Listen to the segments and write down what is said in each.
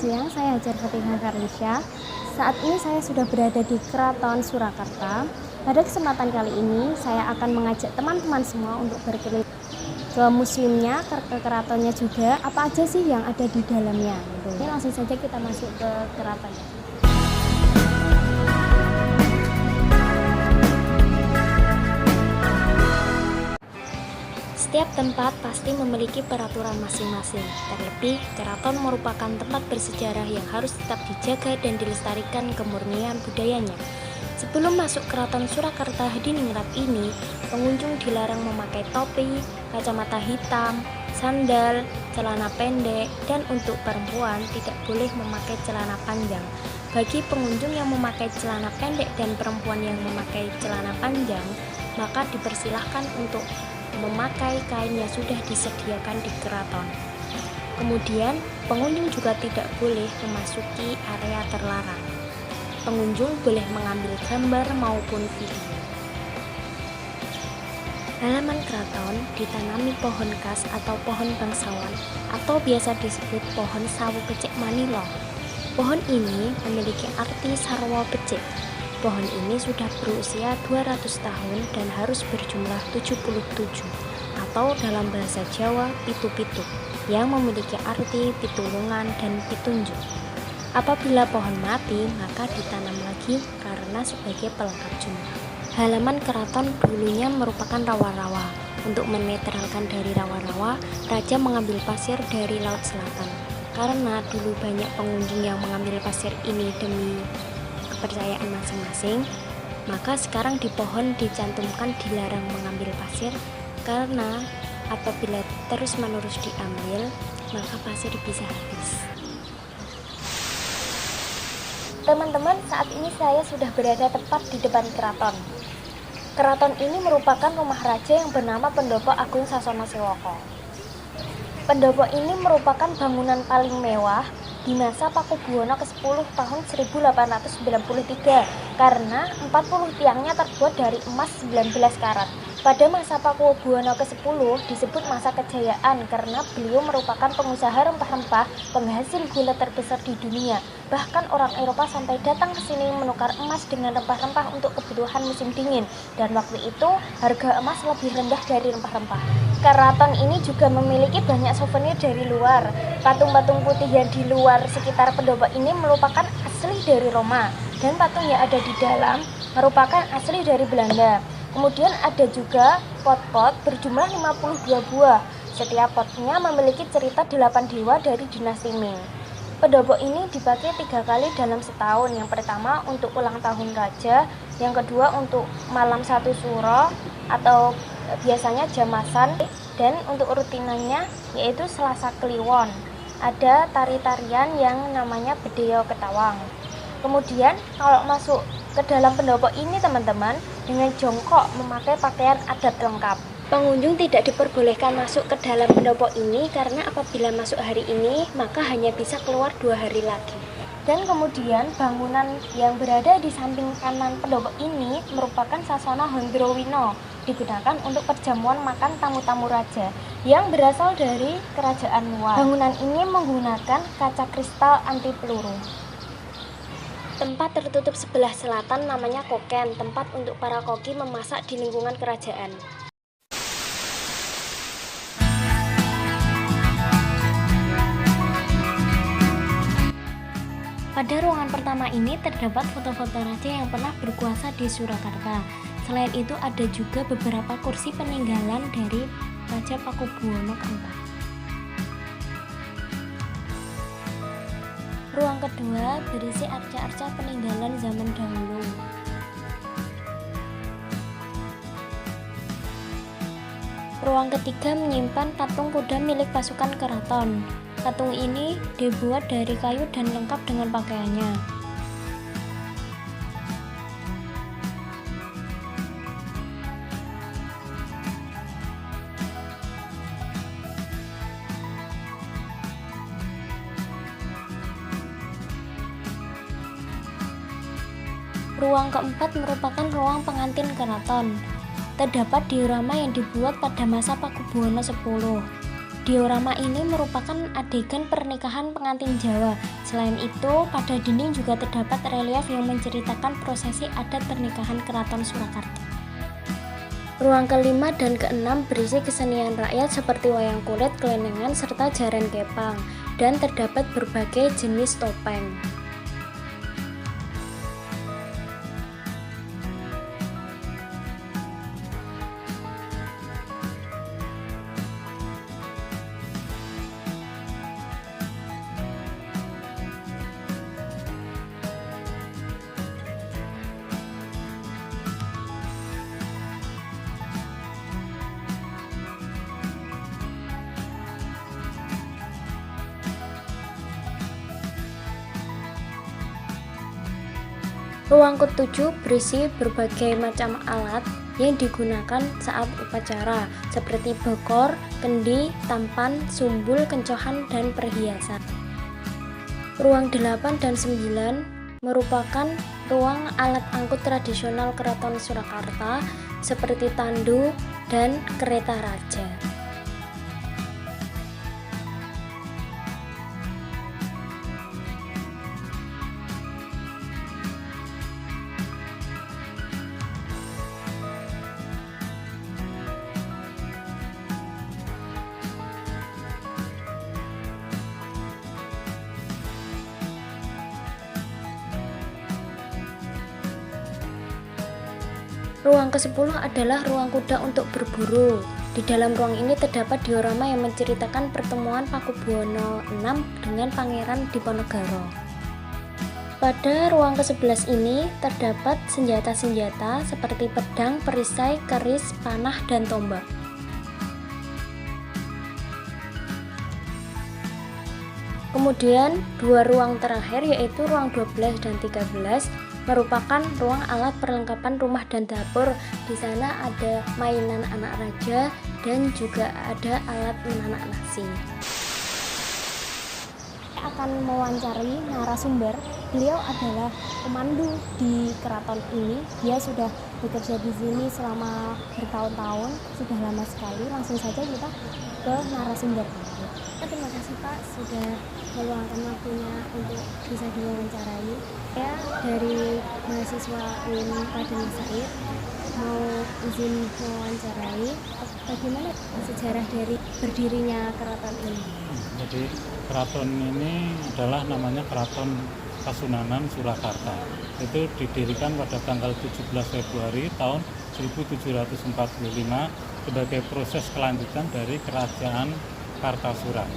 siang, saya Hajar Fatimah Karlisha. Saat ini saya sudah berada di Keraton Surakarta. Pada kesempatan kali ini, saya akan mengajak teman-teman semua untuk berkeliling ke museumnya, ke keratonnya juga. Apa aja sih yang ada di dalamnya? Ini langsung saja kita masuk ke keratonnya. Setiap tempat pasti memiliki peraturan masing-masing. Terlebih, keraton merupakan tempat bersejarah yang harus tetap dijaga dan dilestarikan kemurnian budayanya. Sebelum masuk Keraton Surakarta Hadiningrat ini, pengunjung dilarang memakai topi, kacamata hitam, sandal, celana pendek, dan untuk perempuan tidak boleh memakai celana panjang. Bagi pengunjung yang memakai celana pendek dan perempuan yang memakai celana panjang, maka dipersilahkan untuk memakai kain yang sudah disediakan di keraton. Kemudian, pengunjung juga tidak boleh memasuki area terlarang. Pengunjung boleh mengambil gambar maupun video. Halaman keraton ditanami pohon khas atau pohon bangsawan atau biasa disebut pohon sawo becik Manilo. Pohon ini memiliki arti sarwa becik. Pohon ini sudah berusia 200 tahun dan harus berjumlah 77 atau dalam bahasa Jawa pitu-pitu yang memiliki arti pitulungan dan pitunjuk. Apabila pohon mati maka ditanam lagi karena sebagai pelengkap jumlah. Halaman keraton dulunya merupakan rawa-rawa. Untuk menetralkan dari rawa-rawa, raja mengambil pasir dari laut selatan. Karena dulu banyak pengunjung yang mengambil pasir ini demi kepercayaan masing-masing, maka sekarang di pohon dicantumkan dilarang mengambil pasir karena apabila terus-menerus diambil, maka pasir bisa habis. Teman-teman, saat ini saya sudah berada tepat di depan keraton. Keraton ini merupakan rumah raja yang bernama Pendopo Agung Sasono Sewoko. Pendopo ini merupakan bangunan paling mewah di masa Pakubuwono ke-10 tahun 1893 karena 40 tiangnya terbuat dari emas 19 karat. Pada masa Pakubuwono ke-10 disebut masa kejayaan karena beliau merupakan pengusaha rempah-rempah penghasil gula terbesar di dunia. Bahkan orang Eropa sampai datang ke sini menukar emas dengan rempah-rempah untuk kebutuhan musim dingin, dan waktu itu harga emas lebih rendah dari rempah-rempah. Keraton ini juga memiliki banyak souvenir dari luar. Patung-patung putih yang di luar sekitar pendopo ini merupakan asli dari Roma, dan patung yang ada di dalam merupakan asli dari Belanda. Kemudian ada juga pot-pot berjumlah 52 buah. Setiap potnya memiliki cerita 8 dewa dari dinasti Ming. Pendopo ini dipakai 3 kali dalam setahun. Yang pertama untuk ulang tahun raja, yang kedua untuk malam 1 suro atau biasanya jamasan, dan untuk rutinannya yaitu Selasa Kliwon. Ada tari-tarian yang namanya Bedeo Ketawang. Kemudian kalau masuk ke dalam pendopo ini teman-teman, dengan jongkok memakai pakaian adat lengkap. Pengunjung tidak diperbolehkan masuk ke dalam pendopo ini karena apabila masuk hari ini maka hanya bisa keluar 2 hari lagi. Dan kemudian bangunan yang berada di samping kanan pendopo ini merupakan Sasana Hondrowino, digunakan untuk perjamuan makan tamu-tamu raja yang berasal dari kerajaan luar. Bangunan ini menggunakan kaca kristal anti peluru. Tempat tertutup sebelah selatan namanya koken, tempat untuk para koki memasak di lingkungan kerajaan. Pada ruangan pertama ini terdapat foto-foto raja yang pernah berkuasa di Surakarta. Selain itu ada juga beberapa kursi peninggalan dari Raja Pakubuwono ke-4. Ruang kedua berisi arca-arca peninggalan zaman dahulu. Ruang ketiga menyimpan patung kuda milik pasukan keraton. Patung ini dibuat dari kayu dan lengkap dengan pakaiannya. Ruang keempat merupakan ruang pengantin keraton. Terdapat diorama yang dibuat pada masa Pakubuwono X. Diorama ini merupakan adegan pernikahan pengantin Jawa. Selain itu, pada dinding juga terdapat relief yang menceritakan prosesi adat pernikahan Keraton Surakarta. Ruang kelima dan keenam berisi kesenian rakyat seperti wayang kulit, kelenengan, serta jaran kepang, dan terdapat berbagai jenis topeng. Ruang ke-7 berisi berbagai macam alat yang digunakan saat upacara, seperti bokor, kendi, tampan, sumbul, kencohan, dan perhiasan. Ruang 8 dan 9 merupakan ruang alat angkut tradisional Keraton Surakarta, seperti tandu dan kereta raja. Ruang ke-10 adalah ruang kuda untuk berburu. Di dalam ruang ini terdapat diorama yang menceritakan pertemuan Pakubuwono VI dengan Pangeran Diponegoro. Pada ruang ke-11 ini terdapat senjata-senjata seperti pedang, perisai, keris, panah, dan tombak. Kemudian dua ruang terakhir yaitu ruang 12 dan 13 merupakan ruang alat perlengkapan rumah dan dapur. Di sana ada mainan anak raja dan juga ada alat menanak nasi. Saya akan mewawancari narasumber. Beliau adalah pemandu di keraton ini. Dia sudah bekerja di sini selama bertahun-tahun, sudah lama sekali. Langsung saja kita ke narasumber. Terima kasih Pak sudah meluangkan waktunya untuk bisa diwawancarai. Saya dari mahasiswa UIN Raden Said mau izin mewawancarai bagaimana sejarah dari berdirinya keraton ini. Jadi keraton ini adalah namanya Keraton Kasunanan Surakarta. Itu didirikan pada tanggal 17 Februari tahun 1745 sebagai proses kelanjutan dari kerajaan Kartasura.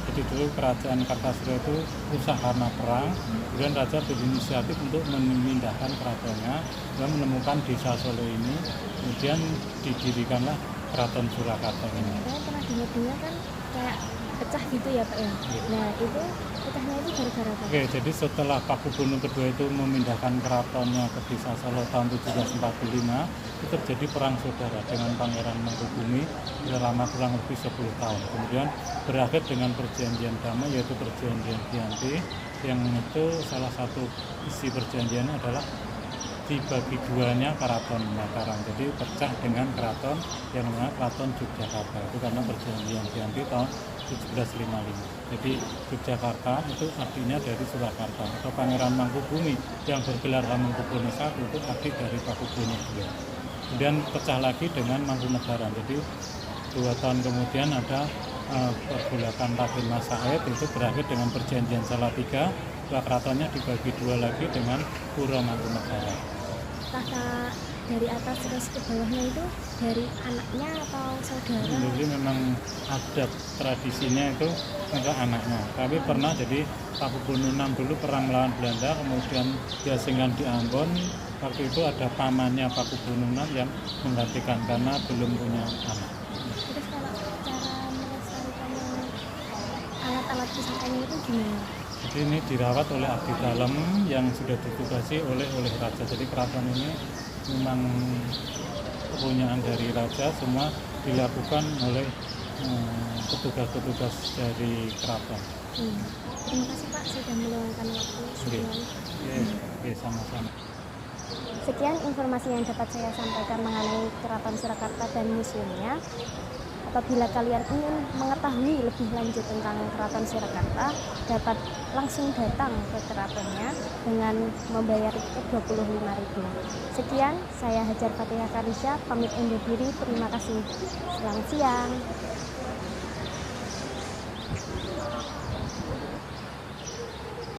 Jadi dulu kerajaan Kartasura itu rusak karena perang, kemudian raja berinisiatif untuk memindahkan keratonnya dan menemukan desa Solo ini, kemudian didirikanlah Keraton Surakarta ini. Saya pernah dengar kan kayak pecah gitu ya Pak ya. Nah itu pecahnya itu gara-gara apa? Oke, jadi setelah Pakubuwono II itu memindahkan keratonnya ke desa Solo tahun 1745, itu terjadi perang saudara dengan Pangeran Mangkubumi selama kurang lebih 10 tahun. Kemudian berakhir dengan perjanjian damai yaitu perjanjian Giyanti, yang itu salah satu isi perjanjiannya adalah dibagi duanya keraton Mataram. Jadi pecah dengan keraton yang namanya Keraton Yogyakarta. Itu karena perjanjian Giyanti tahun 1755. Jadi Yogyakarta itu artinya dari Surakarta, atau Pangeran Mangkubumi yang bergelar Hamengkubuwono I itu adik dari Pakubuwono II. Kemudian pecah lagi dengan Mangkunegaran. Jadi 2 tahun kemudian ada pergolakan Raden Mas Said, itu berakhir dengan perjanjian Salatiga. Keratonnya dibagi 2 lagi dengan Pura Mangkunegaran. Tahta dari atas terus ke bawahnya itu dari anaknya atau saudara? Jadi memang ada tradisinya itu enggak anaknya. Tapi pernah jadi Pakubuwono VI dulu perang melawan Belanda, kemudian dia singgah di Ambon. Waktu itu ada pamannya Pakubuwono VI yang menggantikan karena belum punya anak. Terus kalau cara melestarikan alat-alat pusakanya itu gimana? Jadi ini dirawat oleh abdi dalam yang sudah ditugasi oleh raja. Jadi keraton ini memang kepunyaan dari raja, semua dilakukan oleh petugas-petugas dari keraton. Terima kasih Pak sudah meluangkan waktu sekian. Oke, sama-sama. Sekian informasi yang dapat saya sampaikan mengenai Keraton Surakarta dan museumnya. Apabila kalian ingin mengetahui lebih lanjut tentang Keraton Surakarta, dapat langsung datang ke keratonnya dengan membayar tiket 25.000. Sekian, saya Hajar Fatihah Karisya, pamit undur diri. Terima kasih. Selamat siang.